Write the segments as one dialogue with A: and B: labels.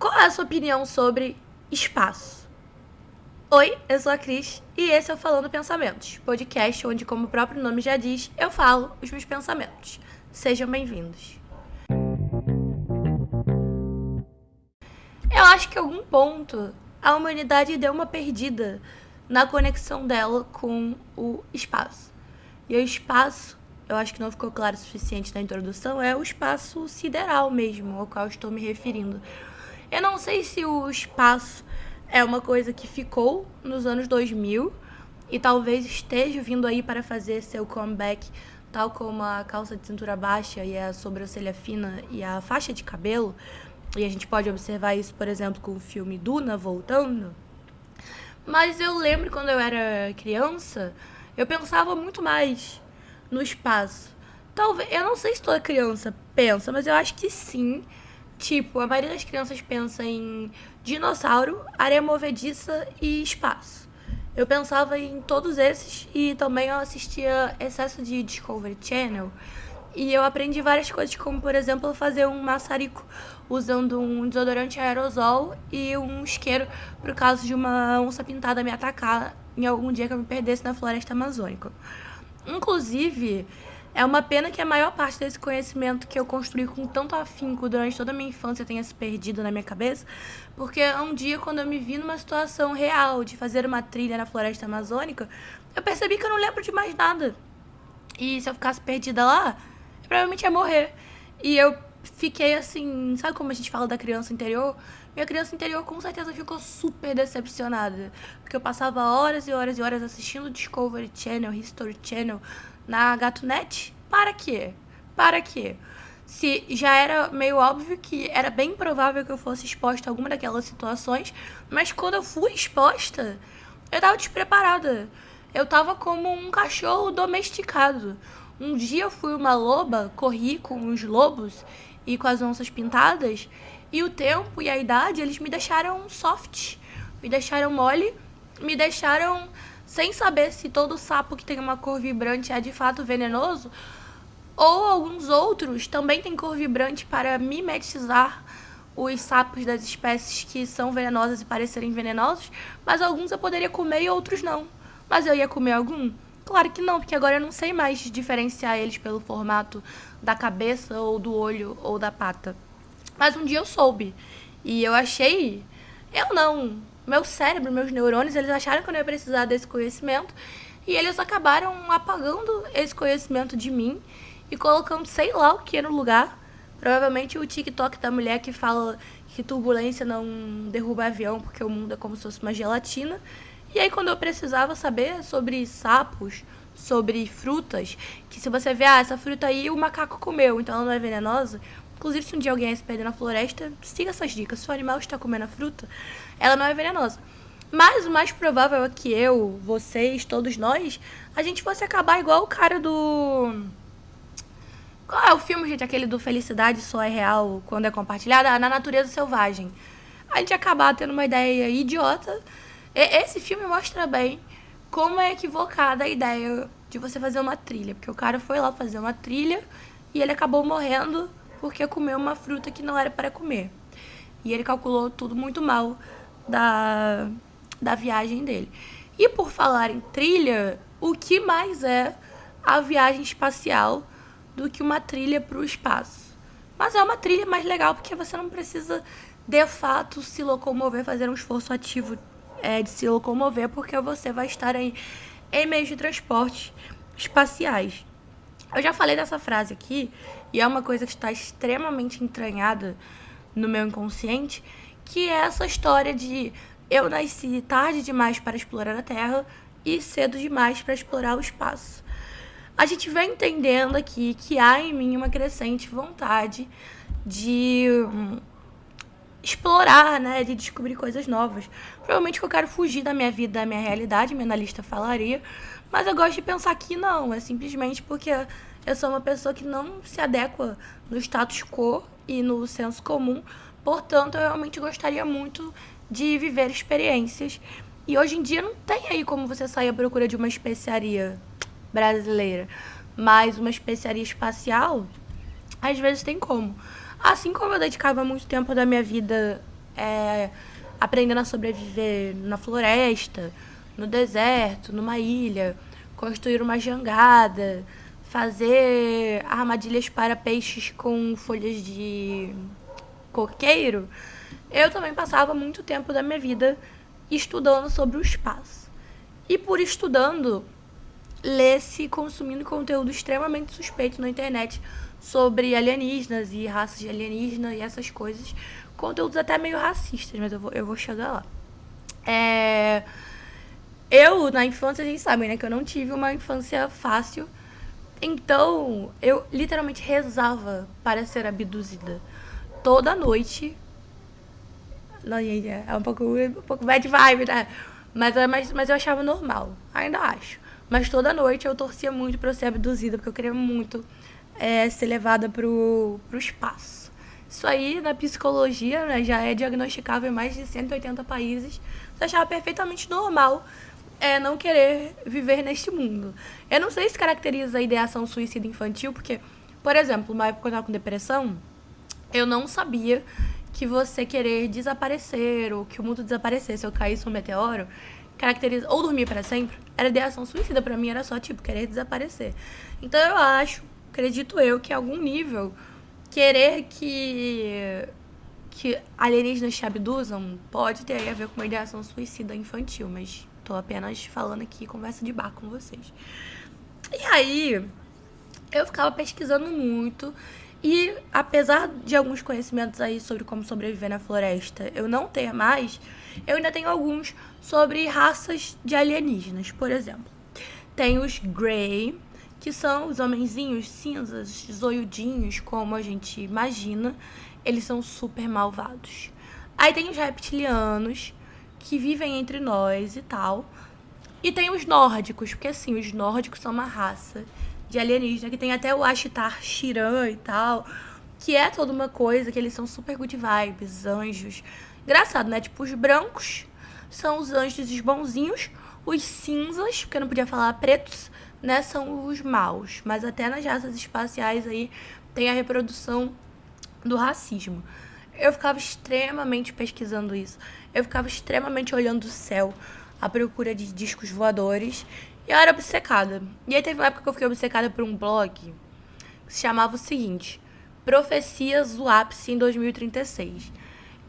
A: Qual é a sua opinião sobre espaço? Oi, eu sou a Cris e esse é o Falando Pensamentos, podcast onde, como o próprio nome já diz, eu falo os meus pensamentos. Sejam bem-vindos. Eu acho que em algum ponto a humanidade deu uma perdida na conexão dela com o espaço. E o espaço, eu acho que não ficou claro o suficiente na introdução, é o espaço sideral mesmo, ao qual estou me referindo. Eu não sei se o espaço é uma coisa que ficou nos anos 2000 e talvez esteja vindo aí para fazer seu comeback, tal como a calça de cintura baixa e a sobrancelha fina e a faixa de cabelo. E a gente pode observar isso, por exemplo, com o filme Duna voltando. Mas eu lembro quando eu era criança, eu pensava muito mais no espaço. Talvez, eu não sei se toda criança pensa, mas eu acho que sim. Tipo, a maioria das crianças pensa em dinossauro, areia movediça e espaço. Eu pensava em todos esses e também eu assistia excesso de Discovery Channel. E eu aprendi várias coisas, como, por exemplo, fazer um maçarico usando um desodorante aerosol e um isqueiro, por causa de uma onça pintada me atacar em algum dia que eu me perdesse na floresta amazônica. Inclusive, é uma pena que a maior parte desse conhecimento que eu construí com tanto afinco durante toda a minha infância tenha se perdido na minha cabeça, porque um dia, quando eu me vi numa situação real de fazer uma trilha na floresta amazônica, eu percebi que eu não lembro de mais nada. E se eu ficasse perdida lá, eu provavelmente ia morrer. E eu fiquei assim, sabe como a gente fala da criança interior? Minha criança interior com certeza ficou super decepcionada, porque eu passava horas e horas e horas assistindo Discovery Channel, History Channel na Gatonet. Para quê? Para quê? Se já era meio óbvio que era bem provável que eu fosse exposta a alguma daquelas situações, mas quando eu fui exposta, eu tava despreparada. Eu tava como um cachorro domesticado. Um dia eu fui uma loba, corri com os lobos e com as onças pintadas, e o tempo e a idade, eles me deixaram soft, me deixaram mole, me deixaram sem saber se todo sapo que tem uma cor vibrante é de fato venenoso, ou alguns outros também têm cor vibrante para mimetizar os sapos das espécies que são venenosas e parecerem venenosos, mas alguns eu poderia comer e outros não. Mas eu ia comer algum? Claro que não, porque agora eu não sei mais diferenciar eles pelo formato da cabeça ou do olho ou da pata. Mas um dia eu soube. E eu achei... Eu não. Meu cérebro, meus neurônios, eles acharam que eu não ia precisar desse conhecimento. E eles acabaram apagando esse conhecimento de mim e colocando sei lá o que no lugar. Provavelmente o TikTok da mulher que fala que turbulência não derruba avião porque o mundo é como se fosse uma gelatina. E aí, quando eu precisava saber sobre sapos, sobre frutas, que se você vê, essa fruta aí o macaco comeu, então ela não é venenosa. Inclusive, se um dia alguém ia se perder na floresta, siga essas dicas. Se o animal está comendo a fruta, ela não é venenosa. Mas o mais provável é que eu, vocês, todos nós, a gente fosse acabar igual o cara do... Qual é o filme, gente? Aquele do Felicidade Só é Real quando é compartilhada? Na Natureza Selvagem. A gente ia acabar tendo uma ideia idiota. Esse filme mostra bem como é equivocada a ideia de você fazer uma trilha. Porque o cara foi lá fazer uma trilha e ele acabou morrendo porque comeu uma fruta que não era para comer. E ele calculou tudo muito mal da viagem dele. E por falar em trilha, o que mais é a viagem espacial do que uma trilha para o espaço? Mas é uma trilha mais legal porque você não precisa, de fato, se locomover, fazer um esforço ativo de se locomover, porque você vai estar aí em meios de transporte espaciais. Eu já falei dessa frase aqui, e é uma coisa que está extremamente entranhada no meu inconsciente, que é essa história de eu nasci tarde demais para explorar a Terra e cedo demais para explorar o espaço. A gente vem entendendo aqui que há em mim uma crescente vontade de explorar, né, de descobrir coisas novas. Provavelmente que eu quero fugir da minha vida, da minha realidade, minha analista falaria, mas eu gosto de pensar que não, é simplesmente porque eu sou uma pessoa que não se adequa no status quo e no senso comum, portanto eu realmente gostaria muito de viver experiências. E hoje em dia não tem aí como você sair à procura de uma especiaria brasileira, mas uma especiaria espacial, às vezes tem como. Assim como eu dedicava muito tempo da minha vida aprendendo a sobreviver na floresta, no deserto, numa ilha, construir uma jangada, fazer armadilhas para peixes com folhas de coqueiro, eu também passava muito tempo da minha vida estudando sobre o espaço. E por estudando, lesse consumindo conteúdo extremamente suspeito na internet sobre alienígenas e raças de alienígena e essas coisas. Conteúdos até meio racistas, mas eu vou chegar lá. Eu, na infância, vocês sabem, né, que eu não tive uma infância fácil. Então, eu literalmente rezava para ser abduzida. Toda noite. Não, gente, é um pouco bad vibe, né? Mas eu achava normal. Ainda acho. Mas toda noite eu torcia muito pra eu ser abduzida, porque eu queria muito ser levada pro espaço. Isso aí, na psicologia, né, já é diagnosticável em mais de 180 países. Você achava perfeitamente normal não querer viver neste mundo. Eu não sei se caracteriza a ideação suicida infantil, porque, por exemplo, uma época que eu tava com depressão, eu não sabia que você querer desaparecer, ou que o mundo desaparecesse, ou caísse um meteoro, caracteriza, ou dormir para sempre, era ideação suicida. Pra mim era só, tipo, querer desaparecer. Então eu acredito eu, que em algum nível, querer que alienígenas te abduzam pode ter a ver com uma ideação suicida infantil, mas tô apenas falando aqui, conversa de bar com vocês. E aí, eu ficava pesquisando muito, e apesar de alguns conhecimentos aí sobre como sobreviver na floresta eu não ter mais, eu ainda tenho alguns sobre raças de alienígenas. Por exemplo, tem os Grey, que são os homenzinhos cinzas, zoiudinhos, como a gente imagina. Eles são super malvados. Aí tem os reptilianos, que vivem entre nós e tal. E tem os nórdicos, porque assim, os nórdicos são uma raça de alienígena, que tem até o Ashtar Shiran e tal, que é toda uma coisa, que eles são super good vibes, anjos. Engraçado, né? Tipo, os brancos são os anjos e os bonzinhos, os cinzas, porque eu não podia falar pretos, né, são os maus. Mas até nas raças espaciais aí tem a reprodução do racismo. Eu ficava extremamente pesquisando isso. Eu ficava extremamente olhando o céu à procura de discos voadores. E eu era obcecada. E aí teve uma época que eu fiquei obcecada por um blog que se chamava o seguinte: Profecias do Ápice em 2036.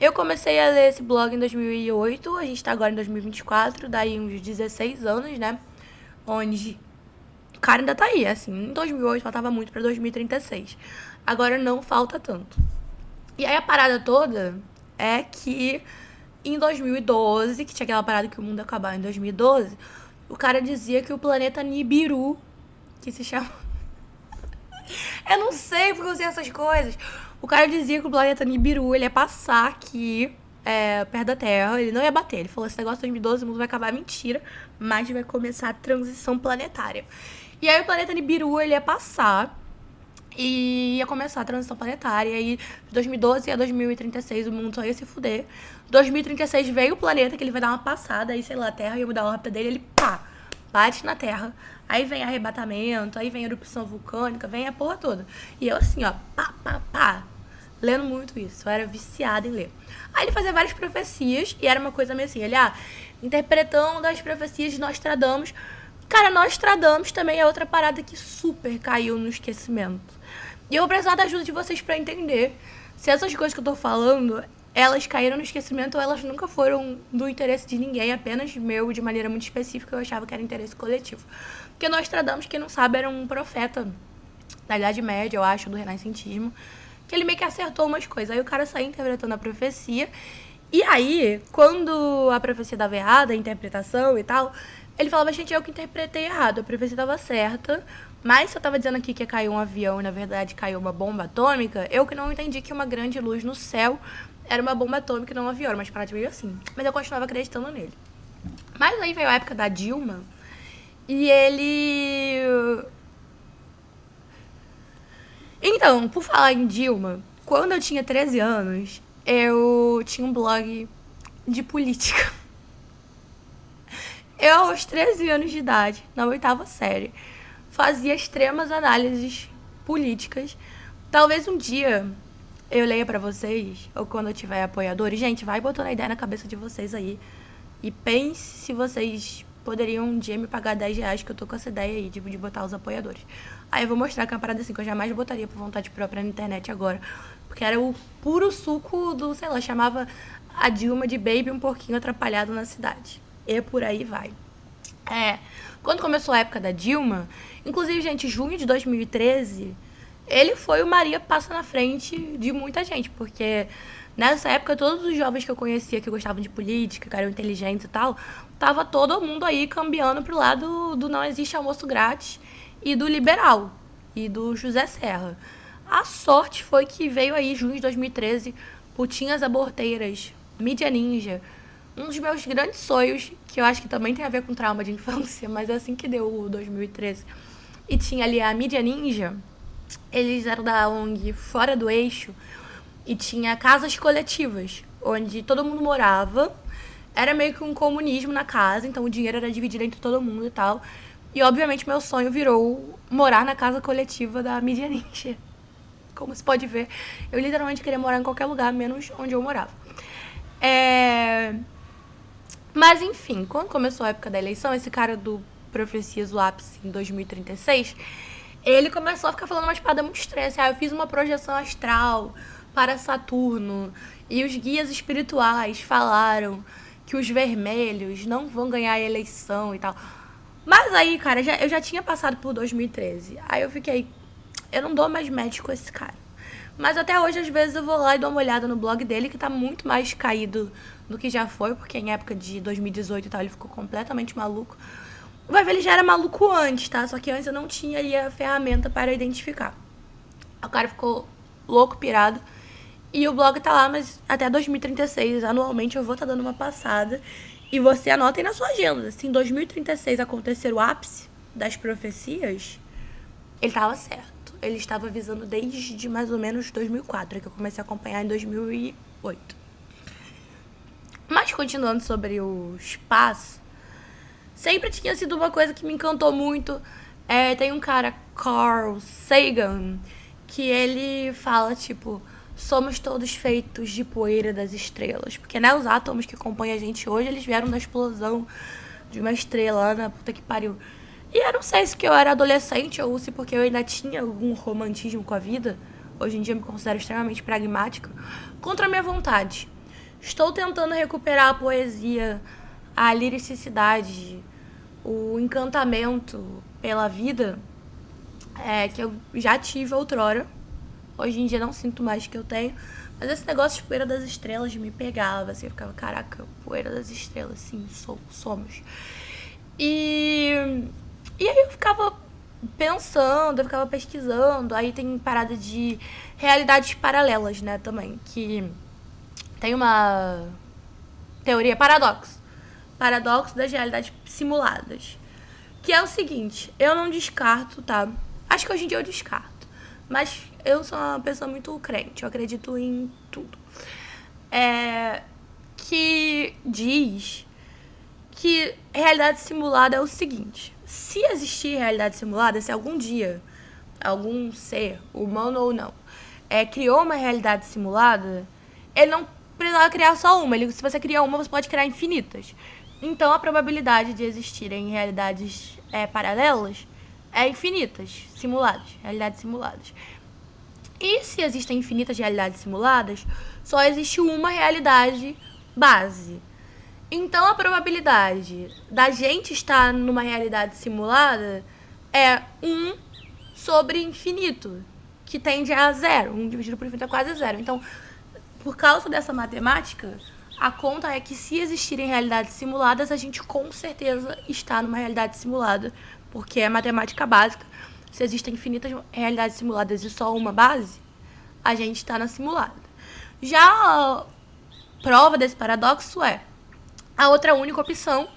A: Eu comecei a ler esse blog em 2008, a gente tá agora em 2024, daí uns 16 anos, né? Onde o cara ainda tá aí, assim, em 2008 faltava muito pra 2036. Agora não falta tanto. E aí a parada toda é que em 2012, que tinha aquela parada que o mundo ia acabar em 2012, o cara dizia que o planeta Nibiru, que se chama... Eu não sei porque eu sei essas coisas. O cara dizia que o planeta Nibiru, ele ia passar aqui, perto da Terra, ele não ia bater. Ele falou, esse negócio de 2012, o mundo vai acabar, mentira, mas vai começar a transição planetária. E aí o planeta Nibiru, ele ia passar e ia começar a transição planetária. E aí, de 2012 a 2036, o mundo só ia se fuder. 2036 veio o planeta, que ele vai dar uma passada, aí, sei lá, a Terra ia mudar a órbita dele, ele, pá, bate na Terra. Aí vem arrebatamento, aí vem erupção vulcânica, vem a porra toda. E eu assim, ó, pá, pá, pá, lendo muito isso. Eu era viciada em ler. Aí ele fazia várias profecias, e era uma coisa meio assim, ele, interpretando as profecias de Nostradamus. Cara, Nostradamus também é outra parada que super caiu no esquecimento. E eu vou precisar da ajuda de vocês pra entender se essas coisas que eu tô falando, elas caíram no esquecimento ou elas nunca foram do interesse de ninguém, apenas meu, de maneira muito específica, eu achava que era interesse coletivo. Porque Nostradamus, quem não sabe, era um profeta da Idade Média, eu acho, do renascentismo, que ele meio que acertou umas coisas. Aí o cara saía interpretando a profecia, e aí, quando a profecia dava errada, a interpretação e tal, ele falava, gente, eu que interpretei errado, a profecia estava certa, mas se eu tava dizendo aqui que caiu um avião e na verdade caiu uma bomba atômica, eu que não entendi que uma grande luz no céu era uma bomba atômica e não um avião, mas parada meio assim. Mas eu continuava acreditando nele. Mas aí veio a época da Dilma, e ele... Então, por falar em Dilma, quando eu tinha 13 anos, eu tinha um blog de política. Eu, aos 13 anos de idade, na 8ª série, fazia extremas análises políticas. Talvez um dia eu leia pra vocês, ou quando eu tiver apoiadores, gente, vai botando a ideia na cabeça de vocês aí. E pense se vocês poderiam um dia me pagar R$10, que eu tô com essa ideia aí de botar os apoiadores. Aí eu vou mostrar que é uma parada assim que eu jamais botaria por vontade própria na internet agora. Porque era o puro suco do, sei lá, chamava a Dilma de baby um porquinho atrapalhado na cidade. E por aí vai. Quando começou a época da Dilma, inclusive, gente, junho de 2013, ele foi o Maria passa na frente de muita gente, porque nessa época todos os jovens que eu conhecia que gostavam de política, que eram inteligentes e tal, tava todo mundo aí cambiando pro lado do não existe almoço grátis e do liberal e do José Serra. A sorte foi que veio aí, junho de 2013, Putinhas Aborteiras, Mídia Ninja, um dos meus grandes sonhos, que eu acho que também tem a ver com trauma de infância, mas é assim que deu o 2013. E tinha ali a Mídia Ninja, eles eram da ONG Fora do Eixo, e tinha casas coletivas, onde todo mundo morava. Era meio que um comunismo na casa, então o dinheiro era dividido entre todo mundo e tal. E, obviamente, meu sonho virou morar na casa coletiva da Mídia Ninja. Como se pode ver, eu literalmente queria morar em qualquer lugar, menos onde eu morava. Mas, enfim, quando começou a época da eleição, esse cara do Profecias do Ápice em 2036, ele começou a ficar falando umas paradas muito estranhas. Eu fiz uma projeção astral para Saturno e os guias espirituais falaram que os vermelhos não vão ganhar a eleição e tal. Mas aí, cara, eu já tinha passado por 2013. Aí eu fiquei, eu não dou mais match com esse cara. Mas até hoje, às vezes, eu vou lá e dou uma olhada no blog dele, que tá muito mais caído do que já foi, porque em época de 2018 e tal, ele ficou completamente maluco. Vai ver, ele já era maluco antes, tá? Só que antes eu não tinha ali a ferramenta para identificar. O cara ficou louco, pirado. E o blog tá lá, mas até 2036, anualmente, eu vou estar dando uma passada. E você anota aí na sua agenda. Se em 2036 acontecer o ápice das profecias, ele tava certo. Ele estava avisando desde mais ou menos 2004, que eu comecei a acompanhar em 2008. Mas continuando sobre o espaço, sempre tinha sido uma coisa que me encantou muito. Tem um cara, Carl Sagan, que ele fala, tipo, somos todos feitos de poeira das estrelas. Porque, né, os átomos que compõem a gente hoje, eles vieram da explosão de uma estrela lá na puta que pariu. E eu não sei se porque eu era adolescente ou se porque eu ainda tinha algum romantismo com a vida. Hoje em dia eu me considero extremamente pragmática. Contra a minha vontade. Estou tentando recuperar a poesia, a liricidade, o encantamento pela vida que eu já tive outrora. Hoje em dia não sinto mais que eu tenho. Mas esse negócio de poeira das estrelas me pegava, assim, eu ficava, caraca, poeira das estrelas, sim, somos. E aí eu ficava pensando, eu ficava pesquisando. Aí tem parada de realidades paralelas, né, também, que tem uma teoria paradoxo das realidades simuladas, que é o seguinte, eu não descarto, tá? Acho que hoje em dia eu descarto, mas eu sou uma pessoa muito crente, eu acredito em tudo. Que diz que realidade simulada é o seguinte, se existir realidade simulada, se algum dia algum ser, humano ou não, criou uma realidade simulada, ele não precisava criar só uma. Se você criar uma, você pode criar infinitas. Então, a probabilidade de existirem realidades paralelas é infinitas, realidades simuladas. E se existem infinitas realidades simuladas, só existe uma realidade base. Então, a probabilidade da gente estar numa realidade simulada é 1 sobre infinito, que tende a zero. 1 dividido por infinito é quase zero. Então, por causa dessa matemática, a conta é que se existirem realidades simuladas, a gente com certeza está numa realidade simulada, porque é matemática básica. Se existem infinitas realidades simuladas e só uma base, a gente está na simulada. Já a prova desse paradoxo a outra única opção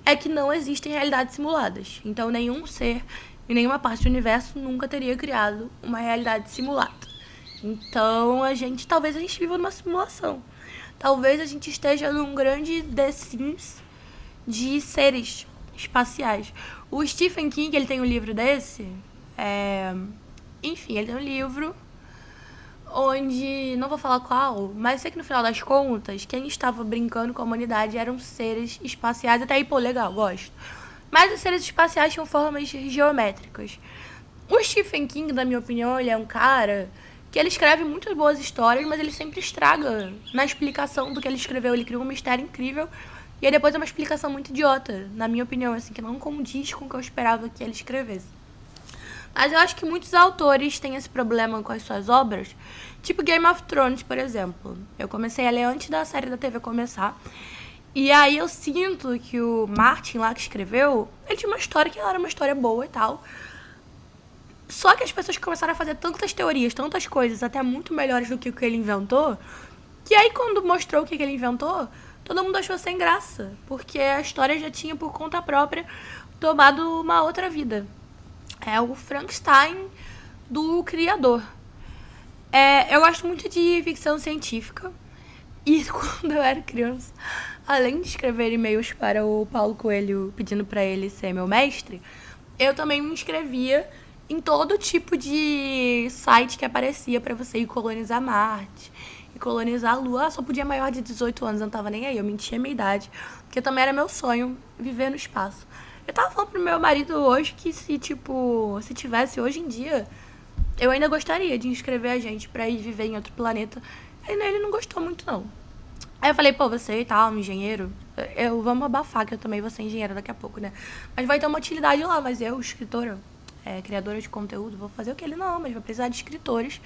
A: é que não existem realidades simuladas. Então, nenhum ser em nenhuma parte do universo nunca teria criado uma realidade simulada. Então, talvez a gente viva numa simulação. Talvez a gente esteja num grande The Sims de seres espaciais. O Stephen King, ele tem um livro desse. Enfim, ele tem um livro onde, não vou falar qual, mas sei que no final das contas, quem estava brincando com a humanidade eram seres espaciais. Até aí, pô, legal, gosto. Mas os seres espaciais tinham formas geométricas. O Stephen King, na minha opinião, ele é um cara que ele escreve muito boas histórias, mas ele sempre estraga na explicação do que ele escreveu. Ele cria um mistério incrível e aí depois é uma explicação muito idiota, na minha opinião, assim, que não condiz com o que eu esperava que ele escrevesse. Mas eu acho que muitos autores têm esse problema com as suas obras, tipo Game of Thrones, por exemplo. Eu comecei a ler antes da série da TV começar. E aí eu sinto que o Martin lá que escreveu, ele tinha uma história que era uma história boa e tal. Só que as pessoas começaram a fazer tantas teorias, tantas coisas, até muito melhores do que o que ele inventou, que aí quando mostrou o que ele inventou, todo mundo achou sem graça, porque a história já tinha por conta própria tomado uma outra vida. É o Frankenstein do criador. Eu gosto muito de ficção científica. E quando eu era criança, além de escrever e-mails para o Paulo Coelho pedindo para ele ser meu mestre, eu também me inscrevia em todo tipo de site que aparecia para você ir colonizar Marte, e colonizar a Lua. Só podia maior de 18 anos, eu não tava nem aí, eu mentia a minha idade, porque também era meu sonho viver no espaço. Eu tava falando pro meu marido hoje que se tivesse hoje em dia, eu ainda gostaria de inscrever a gente pra ir viver em outro planeta. Ele não gostou muito, não. Aí eu falei, pô, você e tal, um engenheiro, vamos abafar que eu também vou ser engenheira daqui a pouco, né? Mas vai ter uma utilidade lá, mas eu, escritora, criadora de conteúdo, vou fazer o que ele não, mas vou precisar de escritores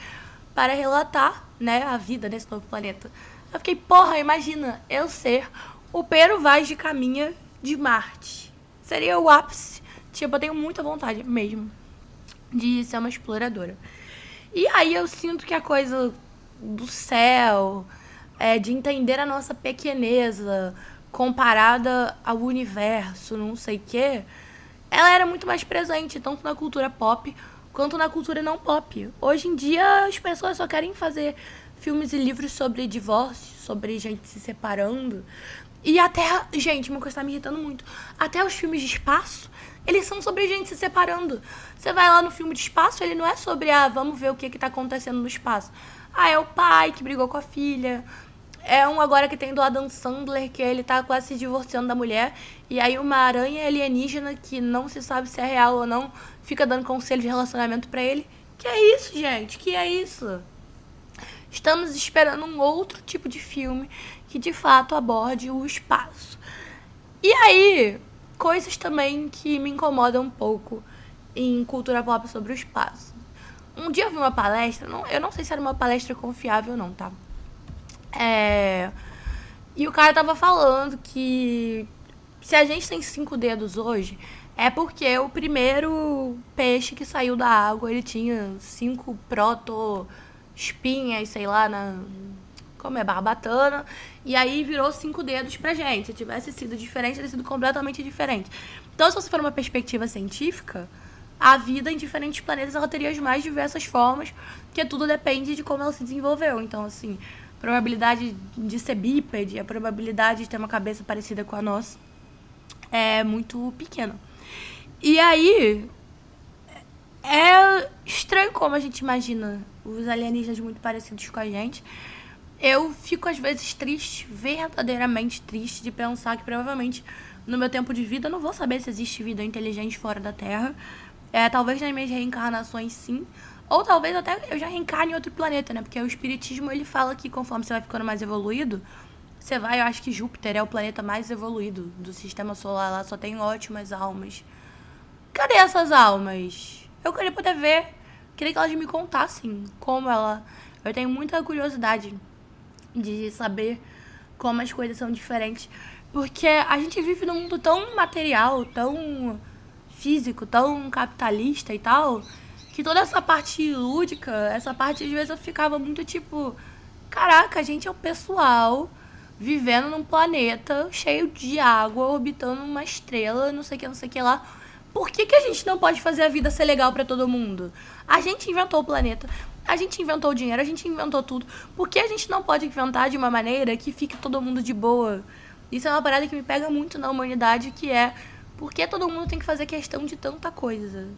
A: para relatar, né, a vida nesse novo planeta. Eu fiquei, porra, imagina eu ser o Pero Vaz de Caminha de Marte. Seria o ápice. Tipo, eu tenho muita vontade mesmo de ser uma exploradora. E aí eu sinto que a coisa do céu, de entender a nossa pequeneza comparada ao universo, não sei o quê, ela era muito mais presente, tanto na cultura pop quanto na cultura não pop. Hoje em dia as pessoas só querem fazer filmes e livros sobre divórcio, sobre gente se separando. E até, gente, uma coisa que tá me irritando muito, até os filmes de espaço, eles são sobre gente se separando. Você vai lá no filme de espaço, ele não é sobre, vamos ver o que tá acontecendo no espaço. É o pai que brigou com a filha. É um agora que tem do Adam Sandler, que ele tá quase se divorciando da mulher. E aí uma aranha alienígena, que não se sabe se é real ou não, fica dando conselho de relacionamento pra ele. Que é isso, gente? Que é isso? Estamos esperando um outro tipo de filme que de fato aborde o espaço. E aí, coisas também que me incomodam um pouco em cultura pop sobre o espaço. Um dia eu vi uma palestra, eu não sei se era uma palestra confiável ou não, tá? E o cara tava falando que se a gente tem 5 dedos hoje, é porque o primeiro peixe que saiu da água, ele tinha 5 proto-espinhas, sei lá, como é barbatana, e aí virou 5 dedos pra gente. Se tivesse sido diferente, teria sido completamente diferente. Então, se você for uma perspectiva científica, a vida em diferentes planetas ela teria as mais diversas formas, porque tudo depende de como ela se desenvolveu. Então, assim, a probabilidade de ser bípede, a probabilidade de ter uma cabeça parecida com a nossa é muito pequena. E aí, é estranho como a gente imagina os alienígenas muito parecidos com a gente. Eu fico, às vezes, triste, verdadeiramente triste, de pensar que provavelmente no meu tempo de vida eu não vou saber se existe vida inteligente fora da Terra. Talvez nas minhas reencarnações, sim. Ou talvez até eu já reencarne em outro planeta, né? Porque o espiritismo, ele fala que conforme você vai ficando mais evoluído, você vai, eu acho que Júpiter é o planeta mais evoluído do sistema solar. Lá só tem ótimas almas. Cadê essas almas? Eu queria poder ver. Queria que elas me contassem como ela... Eu tenho muita curiosidade de saber como as coisas são diferentes. Porque a gente vive num mundo tão material, tão físico, tão capitalista e tal, que toda essa parte lúdica, essa parte às vezes eu ficava muito tipo, caraca, a gente é o pessoal vivendo num planeta cheio de água, orbitando uma estrela, não sei o que lá. Por que a gente não pode fazer a vida ser legal pra todo mundo? A gente inventou o planeta, a gente inventou o dinheiro, a gente inventou tudo. Por que a gente não pode inventar de uma maneira que fique todo mundo de boa? Isso é uma parada que me pega muito na humanidade, que é... Por que todo mundo tem que fazer questão de tanta coisa?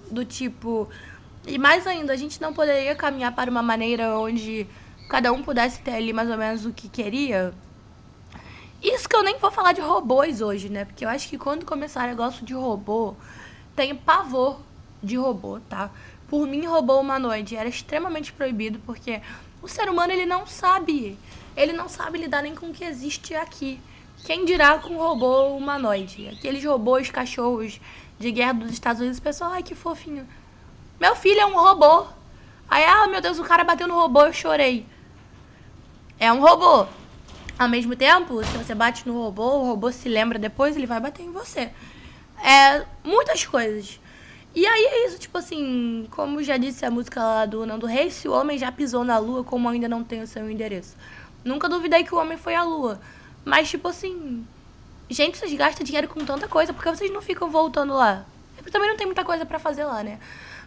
A: Do tipo... E mais ainda, a gente não poderia caminhar para uma maneira onde cada um pudesse ter ali mais ou menos o que queria. Isso que eu nem vou falar de robôs hoje, né? Porque eu acho que quando começar o negócio de robô, tenho pavor de robô, tá? Por mim, robô humanoide era extremamente proibido, porque o ser humano, ele não sabe. Ele não sabe lidar nem com o que existe aqui. Quem dirá com robô humanoide? Aqueles robôs, cachorros de guerra dos Estados Unidos, o pessoal, ai, que fofinho. Meu filho é um robô. Aí, meu Deus, o cara bateu no robô, eu chorei. É um robô. Ao mesmo tempo, se você bate no robô, o robô se lembra depois, ele vai bater em você. Muitas coisas. E aí é isso, tipo assim, como já disse a música lá do Nando Reis, se o homem já pisou na lua, como ainda não tem o seu endereço. Nunca duvidei que o homem foi à lua. Mas, tipo assim, gente, vocês gastam dinheiro com tanta coisa, porque vocês não ficam voltando lá? Porque também não tem muita coisa pra fazer lá, né?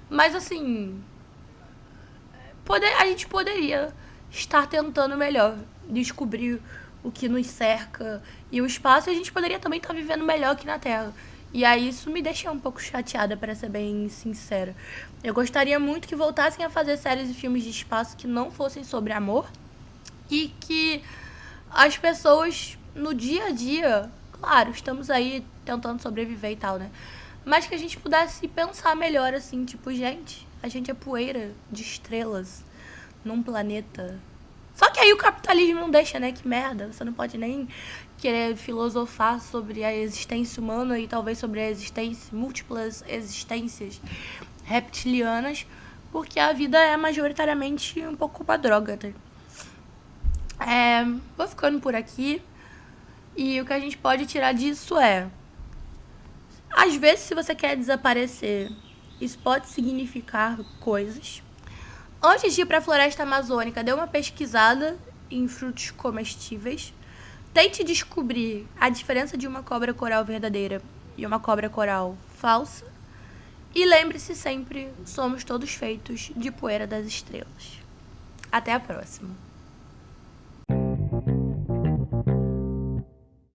A: Mas, assim, a gente poderia estar tentando melhor descobrir o que nos cerca e o espaço, e a gente poderia também estar vivendo melhor aqui na Terra. E aí isso me deixa um pouco chateada, para ser bem sincera. Eu gostaria muito que voltassem a fazer séries e filmes de espaço que não fossem sobre amor e que as pessoas no dia a dia, claro, estamos aí tentando sobreviver e tal, né? Mas que a gente pudesse pensar melhor assim, tipo, gente, a gente é poeira de estrelas num planeta. Só que aí o capitalismo não deixa, né? Que merda. Você não pode nem querer filosofar sobre a existência humana e talvez sobre a existência, múltiplas existências reptilianas, porque a vida é majoritariamente um pouco uma droga, né? Vou ficando por aqui. E o que a gente pode tirar disso é... Às vezes, se você quer desaparecer, isso pode significar coisas. Antes de ir para a floresta amazônica, dê uma pesquisada em frutos comestíveis. Tente descobrir a diferença de uma cobra coral verdadeira e uma cobra coral falsa. E lembre-se sempre, somos todos feitos de poeira das estrelas. Até a próxima.